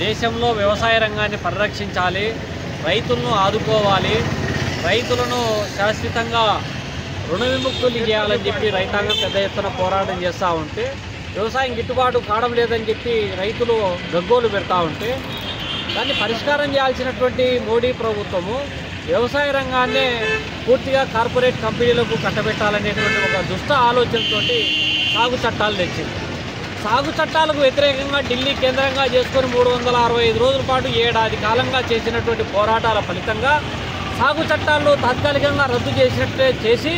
దేశంలో వ్యవసాయ రంగాన్ని పరిరక్షించాలి, రైతులను ఆదుకోవాలి, రైతులను శాశ్వతంగా రుణ విముక్తులు చేయాలని చెప్పి రైతాంగం పెద్ద ఎత్తున పోరాటం చేస్తూ ఉంటే, వ్యవసాయం గిట్టుబాటు కావడం లేదని చెప్పి రైతులు గగ్గోలు పెడతా ఉంటే, దాన్ని పరిష్కారం చేయాల్సినటువంటి మోడీ ప్రభుత్వము వ్యవసాయ రంగాన్నే పూర్తిగా కార్పొరేట్ కంపెనీలకు కట్టబెట్టాలనేటువంటి ఒక దుష్ట ఆలోచనతోటి సాగు చట్టాలు తెచ్చింది. సాగు చట్టాలకు వ్యతిరేకంగా ఢిల్లీ కేంద్రంగా చేసుకొని 365 రోజుల పాటు ఏడాది కాలంగా చేసినటువంటి పోరాటాల ఫలితంగా సాగు చట్టాలను తాత్కాలికంగా రద్దు చేసి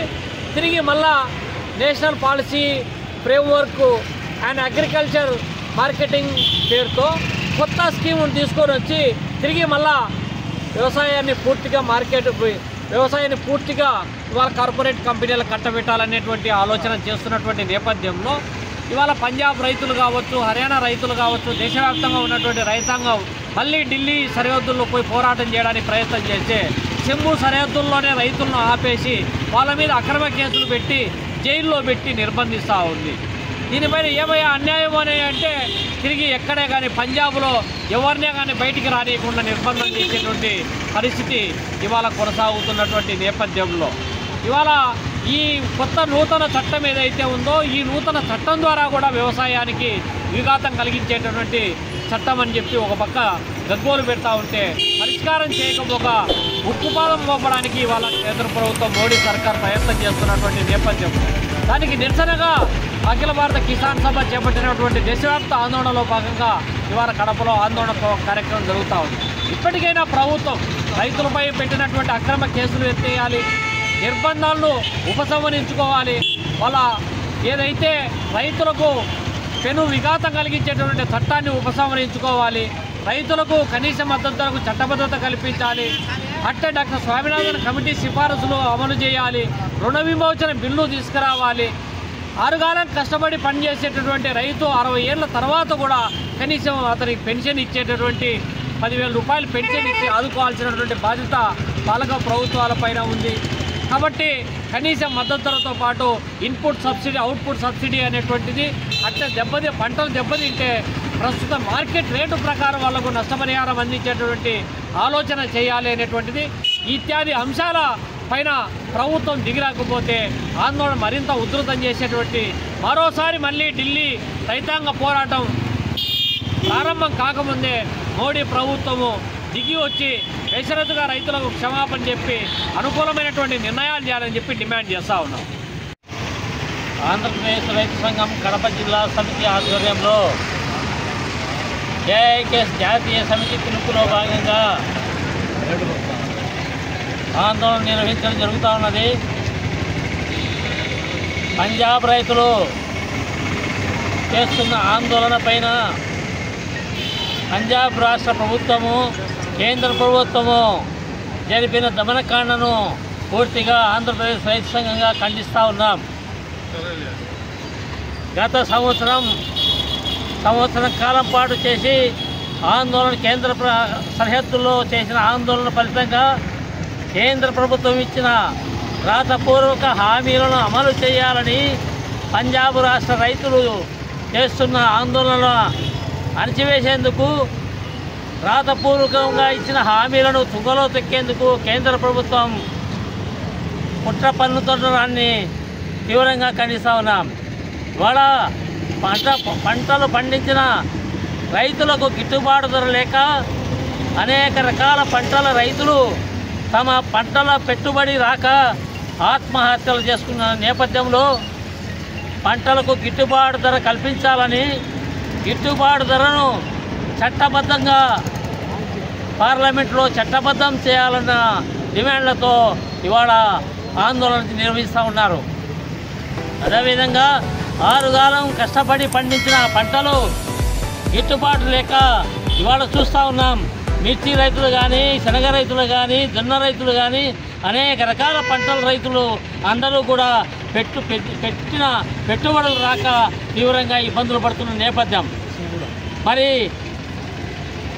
తిరిగి మళ్ళా national policy framework and agriculture marketing పేరుతో కొత్త స్కీమును తీసుకొని వచ్చి తిరిగి మళ్ళా వ్యవసాయాన్ని పూర్తిగా ఇవాళ కార్పొరేట్ కంపెనీలకు కట్టబెట్టాలనేటువంటి ఆలోచన చేస్తున్నటువంటి నేపథ్యంలో ఇవాళ పంజాబ్ రైతులు కావచ్చు, హర్యానా రైతులు కావచ్చు, దేశవ్యాప్తంగా ఉన్నటువంటి రైతాంగం మళ్ళీ ఢిల్లీ సరిహద్దుల్లో పోయి పోరాటం చేయడానికి ప్రయత్నం చేస్తే చెంబు సరిహద్దుల్లోనే రైతులను ఆపేసి వాళ్ళ మీద అక్రమ కేసులు పెట్టి జైల్లో పెట్టి నిర్బంధిస్తూ ఉంది. దీనిపైన ఏమయ్యా అన్యాయం అని అంటే తిరిగి ఎక్కడే కానీ పంజాబ్లో ఎవరినే కానీ బయటికి రానియకుండా నిర్బంధం చేసేటువంటి పరిస్థితి ఇవాళ కొనసాగుతున్నటువంటి నేపథ్యంలో ఇవాళ ఈ కొత్త నూతన చట్టం ఏదైతే ఉందో ఈ నూతన చట్టం ద్వారా కూడా వ్యవసాయానికి విఘాతం కలిగించేటటువంటి చట్టం అని చెప్పి ఒక పక్క గగ్గోలు పెడతా ఉంటే పరిష్కారం చేయకపోక ఉక్కుపాదం మోపడానికి ఇవాళ కేంద్ర ప్రభుత్వం మోడీ సర్కార్ ప్రయత్నం చేస్తున్నటువంటి నేపథ్యం. దానికి నిరసనగా అఖిల భారత కిసాన్ సభ చేపట్టినటువంటి దేశవ్యాప్త ఆందోళనలో భాగంగా ఇవాళ కడపలో ఆందోళన కార్యక్రమం జరుగుతూ ఉంది. ఇప్పటికైనా ప్రభుత్వం రైతులపై పెట్టినటువంటి అక్రమ కేసులు ఎత్తేయాలి, నిర్బంధాలను ఉపసంహరించుకోవాలి, వాళ్ళ ఏదైతే రైతులకు పెను విఘాతం కలిగించేటువంటి చట్టాన్ని ఉపసంహరించుకోవాలి, రైతులకు కనీస మద్దతు ధరకు చట్టబద్ధత కల్పించాలి, అట్టే డాక్టర్ స్వామినాథన్ కమిటీ సిఫారసులు అమలు చేయాలి, రుణ విమోచన బిల్లు తీసుకురావాలి, ఆరుగాలం కష్టపడి పనిచేసేటటువంటి రైతు 60 ఏళ్ల తర్వాత కూడా కనీసం అతనికి పెన్షన్ ఇచ్చేటటువంటి 10,000 రూపాయలు పెన్షన్ ఇచ్చి ఆదుకోవాల్సినటువంటి బాధ్యత పాలక ప్రభుత్వాలపైన ఉంది. కాబట్టి కనీస మద్దతు ధరతో పాటు ఇన్పుట్ సబ్సిడీ, అవుట్పుట్ సబ్సిడీ అనేటువంటిది అట్లా పంటలు దెబ్బతింటే ప్రస్తుత మార్కెట్ రేటు ప్రకారం వాళ్లకు నష్టపరిహారం అందించేటటువంటి ఆలోచన చేయాలి అనేటువంటిది ఇత్యాది అంశాల పైన ప్రభుత్వం దిగిరాకపోతే ఆందోళన మరింత ఉధృతం చేసేటువంటి మరోసారి మళ్ళీ ఢిల్లీ రైతాంగ పోరాటం ప్రారంభం కాకముందే మోడీ ప్రభుత్వము దిగి వచ్చి బేషరతుగా రైతులకు క్షమాపణ చెప్పి అనుకూలమైనటువంటి నిర్ణయాలు చేయాలని చెప్పి డిమాండ్ చేస్తూ ఉన్నాం. ఆంధ్రప్రదేశ్ రైతు సంఘం కడప జిల్లా సమితి ఆధ్వర్యంలో ఏఐకేఎస్ జాతీయ సమితి పిలుపులో భాగంగా ఆందోళన నిర్వహించడం జరుగుతూ ఉన్నది. పంజాబ్ రైతులు చేస్తున్న ఆందోళన పైన పంజాబ్ రాష్ట్ర ప్రభుత్వము, కేంద్ర ప్రభుత్వము జరిపిన దమనకాండను పూర్తిగా ఆంధ్రప్రదేశ్ రైతు సంఘంగా ఖండిస్తూ ఉన్నాం. గత సంవత్సరం కాలం పాటు చేసి ఆందోళన కేంద్ర సరిహద్దుల్లో చేసిన ఆందోళన ఫలితంగా కేంద్ర ప్రభుత్వం ఇచ్చిన రాతపూర్వక హామీలను అమలు చేయాలని పంజాబ్ రాష్ట్ర రైతులు చేస్తున్న ఆందోళనను అణచివేసేందుకు రాతపూర్వకంగా ఇచ్చిన హామీలను తుంగలో తొక్కేందుకు కేంద్ర ప్రభుత్వం కుట్ర పన్నుతుండడాన్ని తీవ్రంగా ఖండిస్తూ ఉన్నాం. ఇవాళ పంటలు పండించిన రైతులకు గిట్టుబాటు ధర లేక అనేక రకాల పంటల రైతులు తమ పంటల పెట్టుబడి రాక ఆత్మహత్యలు చేసుకున్న నేపథ్యంలో పంటలకు గిట్టుబాటు ధర కల్పించాలని, గిట్టుబాటు ధరను చట్టబద్ధంగా పార్లమెంట్లో చట్టబద్ధం చేయాలన్న డిమాండ్లతో ఇవాళ ఆందోళన నిర్వహిస్తూ ఉన్నారు. అదేవిధంగా 6 కాలం కష్టపడి పండించిన పంటలు గిట్టుబాటు లేక ఇవాళ చూస్తూ ఉన్నాం. మిర్చి రైతులు కానీ, శనగ రైతులు కానీ, జొన్న రైతులు కానీ అనేక రకాల పంటల రైతులు అందరూ కూడా పెట్టిన పెట్టుబడులు రాక తీవ్రంగా ఇబ్బందులు పడుతున్న నేపథ్యం. మరి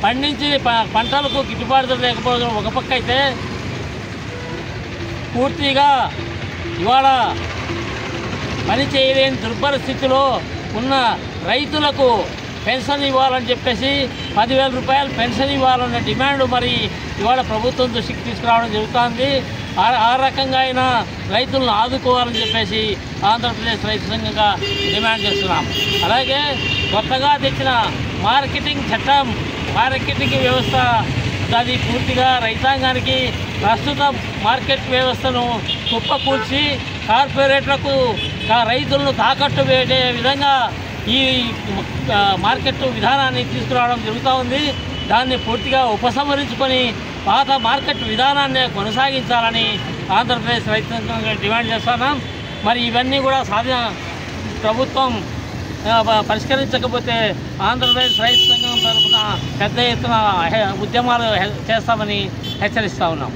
పండించి పంటలకు గిట్టుబాటు ధర లేకపోవడం ఒక పక్క అయితే, పూర్తిగా ఇవాళ పని చేయలేని దుర్భర స్థితిలో ఉన్న రైతులకు పెన్షన్ ఇవ్వాలని చెప్పేసి 10,000 రూపాయలు పెన్షన్ ఇవ్వాలన్న డిమాండ్ మరి ఇవాళ ప్రభుత్వం దృష్టికి తీసుకురావడం జరుగుతుంది. ఆ రకంగా అయినా రైతులను ఆదుకోవాలని చెప్పేసి ఆంధ్రప్రదేశ్ రైతు సంఘంగా డిమాండ్ చేస్తున్నాం. అలాగే కొత్తగా తెచ్చిన మార్కెటింగ్ చట్టం, మార్కెటింగ్ వ్యవస్థ అది పూర్తిగా రైతాంగానికి ప్రస్తుత మార్కెట్ వ్యవస్థను కుప్పకూల్చి కార్పొరేట్లకు రైతులను తాకట్టు పెట్టే విధంగా ఈ మార్కెట్ విధానాన్ని తీసుకురావడం జరుగుతూ ఉంది. దాన్ని పూర్తిగా ఉపసంహరించుకొని పాత మార్కెట్ విధానాన్ని కొనసాగించాలని ఆంధ్రప్రదేశ్ రైతు సంఘంగా డిమాండ్ చేస్తున్నాం. మరి ఇవన్నీ కూడా ప్రభుత్వం పరిష్కరించకపోతే ఆంధ్రప్రదేశ్ రైతు సంఘం తరఫున పెద్ద ఎత్తున ఉద్యమాలు చేస్తామని హెచ్చరిస్తూ ఉన్నాం.